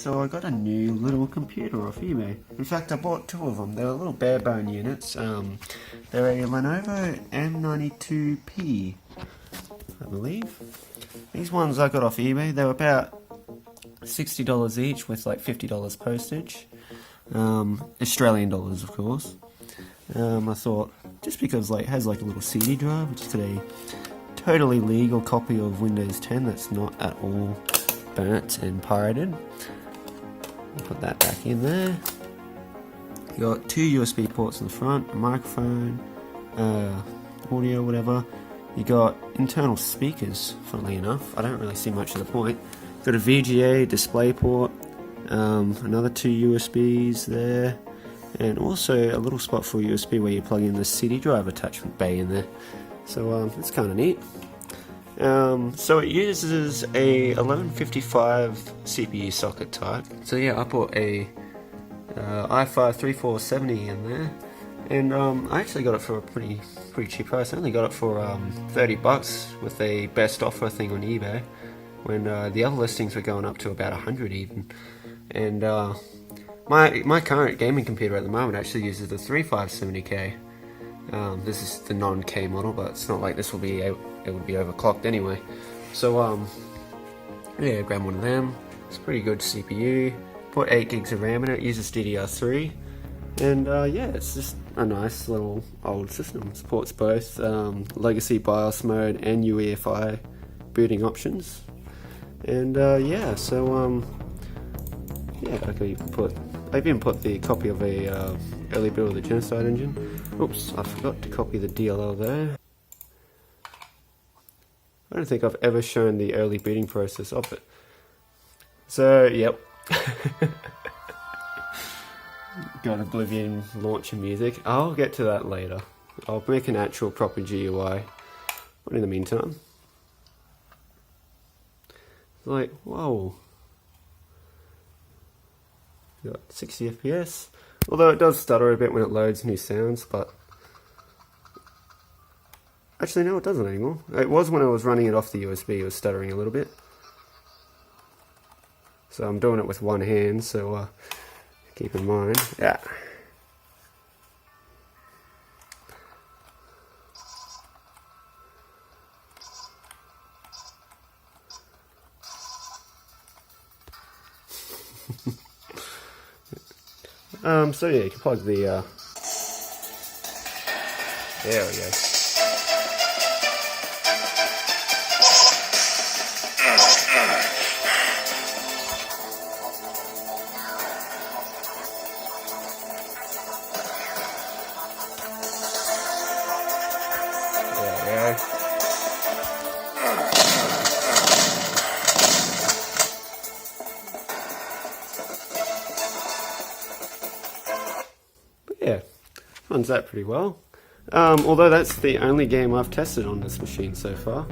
so I got a new little computer off eBay. In fact, I bought two of them. They were little bare bone units. They're a Lenovo M92p, I believe. These ones I got off eBay. They were about $60 each with like $50 postage. Australian dollars, of course. I thought, just because like it has like a little CD drive, which is a totally legal copy of Windows 10 that's not at all burnt and pirated. I'll put that back in there. You got two USB ports in the front, a microphone, audio, whatever. You got internal speakers, funnily enough. I don't really see much of the point. Got a VGA display port, another two USBs there, and also a little spot for USB where you plug in the CD drive attachment bay in there. So it's kind of neat. So it uses a 1155 CPU socket type. So yeah, I bought a i5 3470 in there, and I actually got it for a pretty cheap price. I only got it for $30 with a best offer thing on eBay, when the other listings were going up to about 100 even. And my current gaming computer at the moment actually uses the 3570K. This is the non-K model, but it's not like this will be it would be overclocked anyway. So yeah, grab one of them. It's a pretty good CPU. Put 8 gigs of RAM in it. Uses DDR3, and yeah, it's just a nice little old system. It supports both legacy BIOS mode and UEFI booting options. And yeah, so yeah, I even put the copy of a early build of the Genocide engine. Oops, I forgot to copy the DLL there. I don't think I've ever shown the early booting process of it. So, yep. Got Oblivion launcher music. I'll get to that later. I'll make an actual proper GUI. But in the meantime, it's like, whoa. Got 60 FPS. Although it does stutter a bit when it loads new sounds, but actually no, it doesn't anymore. It was when I was running it off the USB, it was stuttering a little bit. So I'm doing it with one hand, so keep in mind. Yeah. So yeah, you can plug the, there we go. There we go. Yeah, runs that pretty well. Although that's the only game I've tested on this machine so far.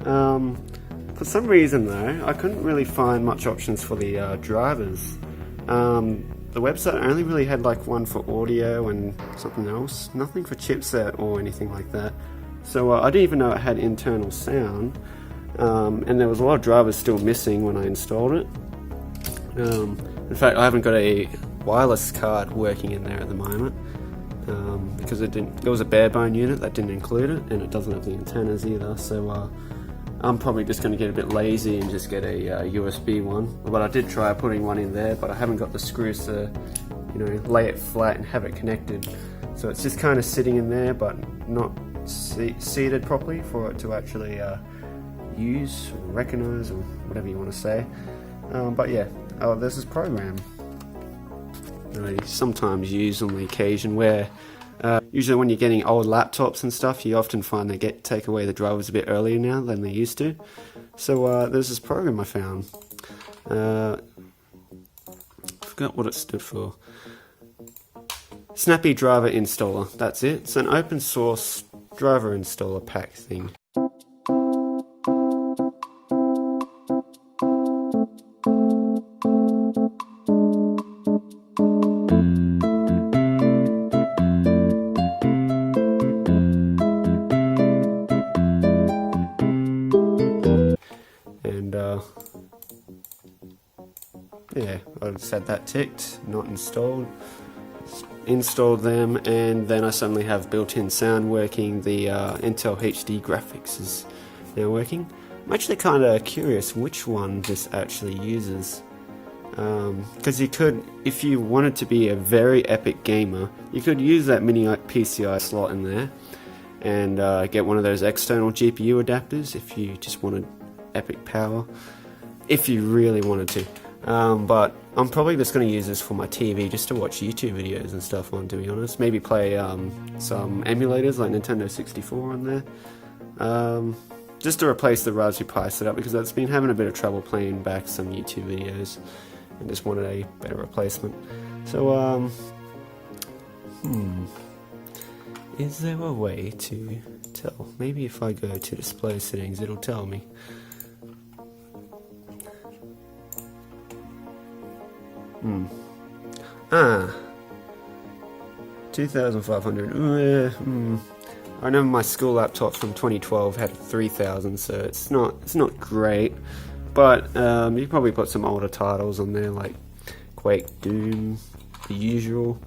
For some reason though, I couldn't really find much options for the drivers. The website only really had like one for audio and something else, nothing for chipset or anything like that. So I didn't even know it had internal sound, and there was a lot of drivers still missing when I installed it. In fact, I haven't got a wireless card working in there at the moment, because it was a bare bone unit that didn't include it, and it doesn't have the antennas either. So I'm probably just going to get a bit lazy and just get a USB one. But I did try putting one in there, but I haven't got the screws to, you know, lay it flat and have it connected. So it's just kind of sitting in there, but not seated properly for it to actually use or recognize or whatever you want to say. But yeah, there's this program that I sometimes use on the occasion where usually when you're getting old laptops and stuff, you often find they take away the drivers a bit earlier now than they used to. So there's this program I found. I forgot what it stood for. Snappy Driver Installer, that's it. It's an open source driver installer pack thing. And yeah, I just had that ticked, not installed. Installed them, and then I suddenly have built-in sound working. The Intel HD graphics is now working. I'm actually kind of curious which one this actually uses, because you could, if you wanted to be a very epic gamer, you could use that mini PCI slot in there and get one of those external GPU adapters if you just wanted epic power, if you really wanted to. But I'm probably just going to use this for my TV just to watch YouTube videos and stuff on, to be honest. Maybe play some emulators like Nintendo 64 on there. Just to replace the Raspberry Pi setup, because it's been having a bit of trouble playing back some YouTube videos and just wanted a better replacement. So, is there a way to tell? Maybe if I go to display settings, it'll tell me. Ah, 2,500. I remember my school laptop from 2012 had 3,000, so it's not great. But you probably put some older titles on there like Quake, Doom, the usual.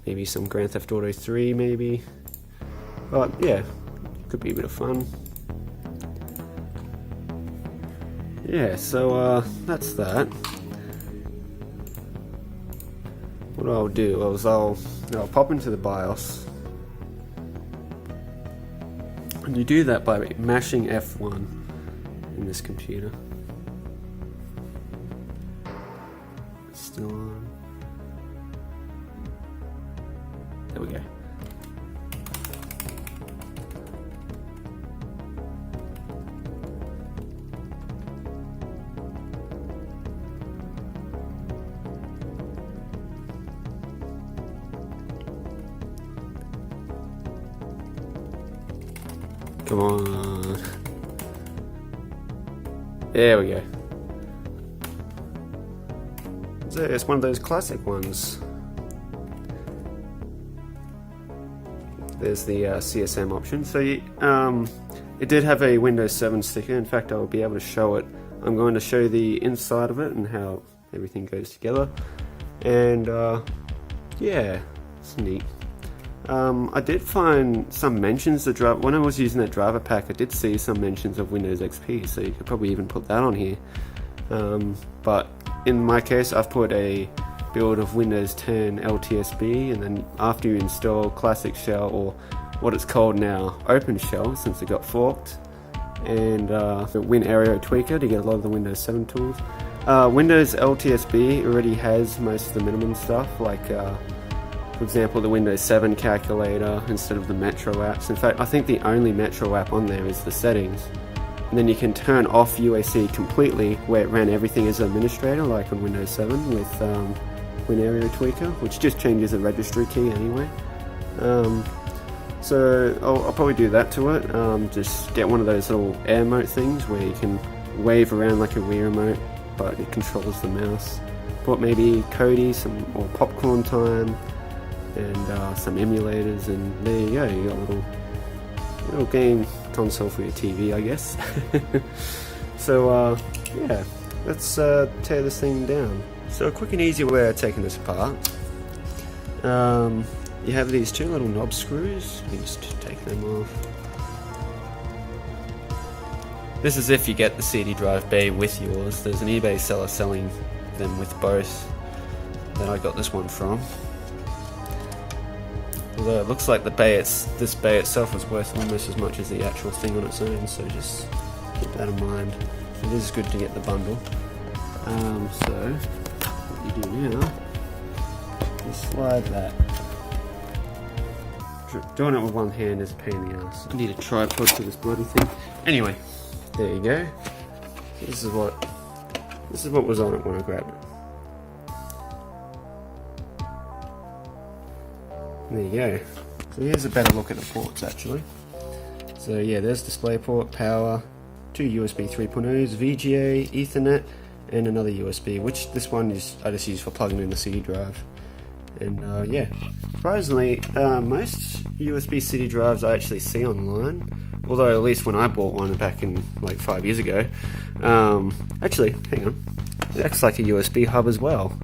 Maybe some Grand Theft Auto 3, maybe. But yeah, could be a bit of fun. Yeah, so that's that. What I'll do is I'll pop into the BIOS, and you do that by mashing F1 in this computer. It's still on. There we go. Come on. There we go. So it's one of those classic ones. There's the CSM option. So it did have a Windows 7 sticker. In fact, I'll be able to show it. I'm going to show the inside of it and how everything goes together. And yeah, it's neat. I did find some mentions of driver. When I was using that driver pack, I did see some mentions of Windows XP, so you could probably even put that on here. But in my case, I've put a build of Windows 10 LTSB, and then after you install Classic Shell, or what it's called now, Open Shell, since it got forked, and the WinAreo Tweaker to get a lot of the Windows 7 tools. Windows LTSB already has most of the minimum stuff, like for example, the Windows 7 calculator instead of the Metro apps. In fact, I think the only Metro app on there is the settings. And then you can turn off UAC completely, where it ran everything as an administrator, like on Windows 7 with WinAreo Tweaker, which just changes the registry key anyway. So I'll probably do that to it. Just get one of those little air remote things where you can wave around like a Wii remote, but it controls the mouse. Put maybe Kodi, or Popcorn Time, and some emulators, and there you go. You got a little game console for your TV, I guess. So yeah, let's tear this thing down. So a quick and easy way of taking this apart. You have these two little knob screws. You just take them off. This is if you get the CD drive bay with yours. There's an eBay seller selling them with both that I got this one from. Although it looks like this bay itself is worth almost as much as the actual thing on its own, so just keep that in mind. It is good to get the bundle. So what you do now is slide that. Doing it with one hand is a pain in the ass. I need a tripod for this bloody thing. Anyway, there you go. This is what was on it when I grabbed it. There you go. So here's a better look at the ports actually. So yeah, there's DisplayPort, power, two USB 3.0s, VGA, Ethernet, and another USB, which this one I just use for plugging in the CD drive. And yeah, surprisingly, most USB CD drives I actually see online Although at least when I bought one back in like 5 years ago, actually, hang on, it acts like a USB hub as well.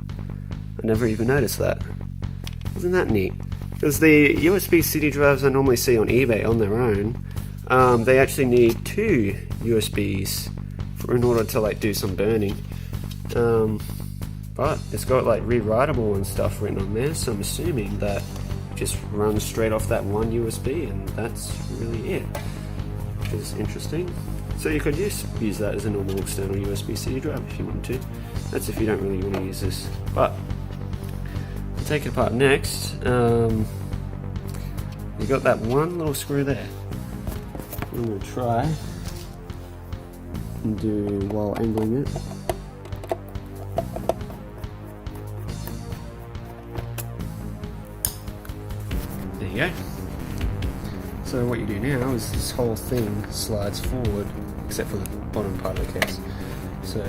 I never even noticed that. Isn't that neat? Because the USB CD drives I normally see on eBay on their own, they actually need 2 USBs in order to like do some burning. But it's got like rewritable and stuff written on there, so I'm assuming that it just runs straight off that one USB, and that's really it. Which is interesting. So you could use that as a normal external USB CD drive if you wanted to. That's if you don't really want to use this. But to take it apart next, you got that one little screw there. I'm going to try and do while angling it. There you go. So what you do now is this whole thing slides forward, except for the bottom part of the case. So,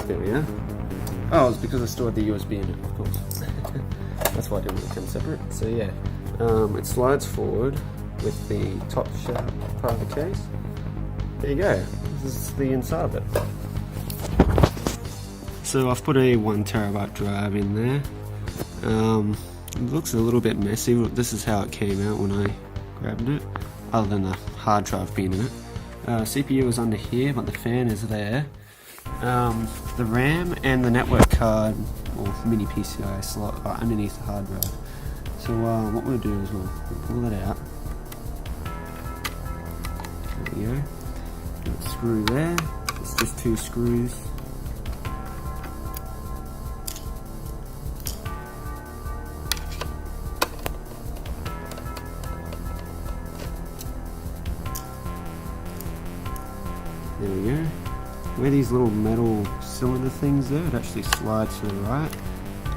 there we are. Oh, it's because I stored the USB in it, of course. That's why I didn't want to come separate. So yeah, it slides forward with the top sharp part of the case. There you go. This is the inside of it. So I've put a 1TB drive in there. It looks a little bit messy. This is how it came out when I grabbed it, other than the hard drive being in it. CPU is under here, but the fan is there. The RAM and the network card or mini PCI slot are underneath the hard drive. So what we'll do is we'll pull it out. There we go. Got a screw there. It's just 2 screws. There we go. Where these little metal cylinder things there, it actually slides to the right,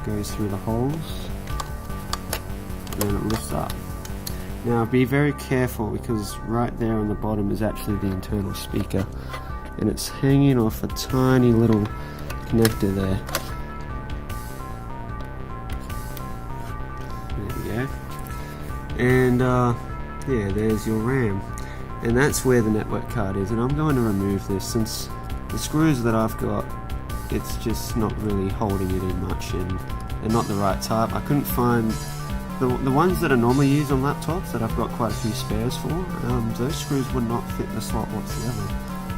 goes through the holes, and then it lifts up. Now be very careful, because right there on the bottom is actually the internal speaker, and it's hanging off a tiny little connector there. There we go. And yeah, there's your RAM. And that's where the network card is, and I'm going to remove this since the screws that I've got, it's just not really holding it in much, and they're not the right type. I couldn't find the ones that are normally used on laptops that I've got quite a few spares for. Those screws would not fit the slot whatsoever.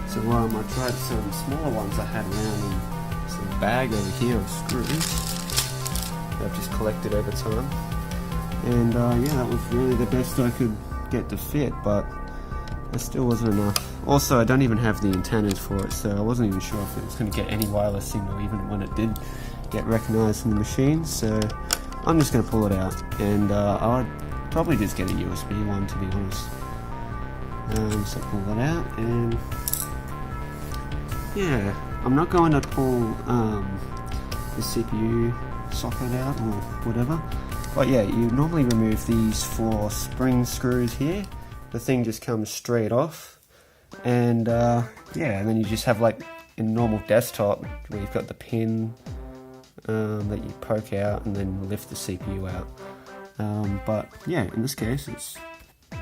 So I tried some smaller ones I had around in some bag over here of screws that I've just collected over time. And yeah, that was really the best I could get to fit, but it still wasn't enough. Also, I don't even have the antennas for it, so I wasn't even sure if it was going to get any wireless signal even when it did get recognized in the machine, so I'm just going to pull it out, and I would probably just get a USB one, to be honest. So pull that out, and yeah, I'm not going to pull the CPU socket out or whatever, but yeah, you normally remove these 4 spring screws here. The thing just comes straight off, and yeah, and then you just have like a normal desktop where you've got the pin that you poke out and then lift the CPU out. But yeah, in this case it's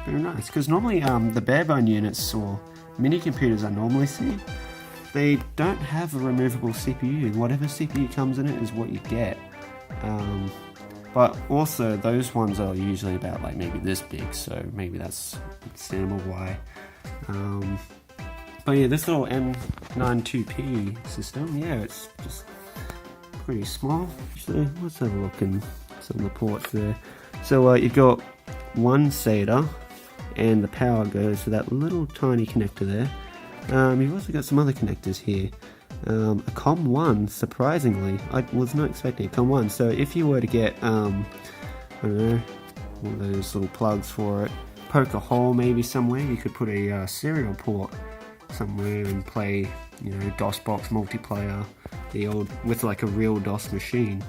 very nice, because normally the barebone units or mini computers I normally see, they don't have a removable CPU. Whatever CPU comes in it is what you get. But also those ones are usually about like maybe this big, so maybe that's understandable why. But yeah, this little M92p system, yeah, it's just pretty small. Actually, let's have a look in some of the ports there. So you've got one SATA, and the power goes to that little tiny connector there. You've also got some other connectors here. A COM1, surprisingly, I was not expecting a COM1, so if you were to get, I don't know, one of those little plugs for it, poke a hole maybe somewhere, you could put a serial port somewhere and play, you know, DOSBox multiplayer, the old, with like a real DOS machine.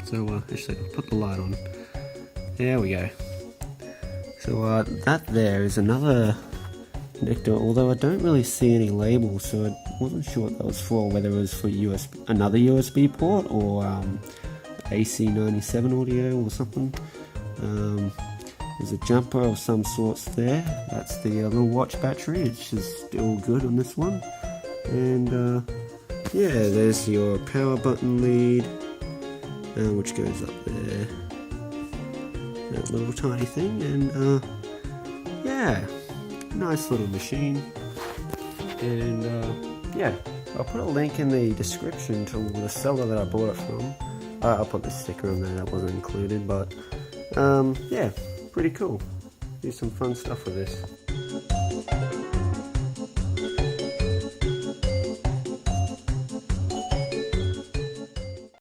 So actually, I'll put the light on. There we go. So that there is another connector, although I don't really see any label, so I wasn't sure what that was for, whether it was for another USB port or AC97 audio or something. There's a jumper of some sorts there. That's the little watch battery, which is still good on this one. And yeah, there's your power button lead, which goes up there. That little tiny thing, and yeah, nice little machine. And yeah, I'll put a link in the description to the seller that I bought it from. I'll put the sticker on there, that wasn't included, but yeah, pretty cool. Do some fun stuff with this.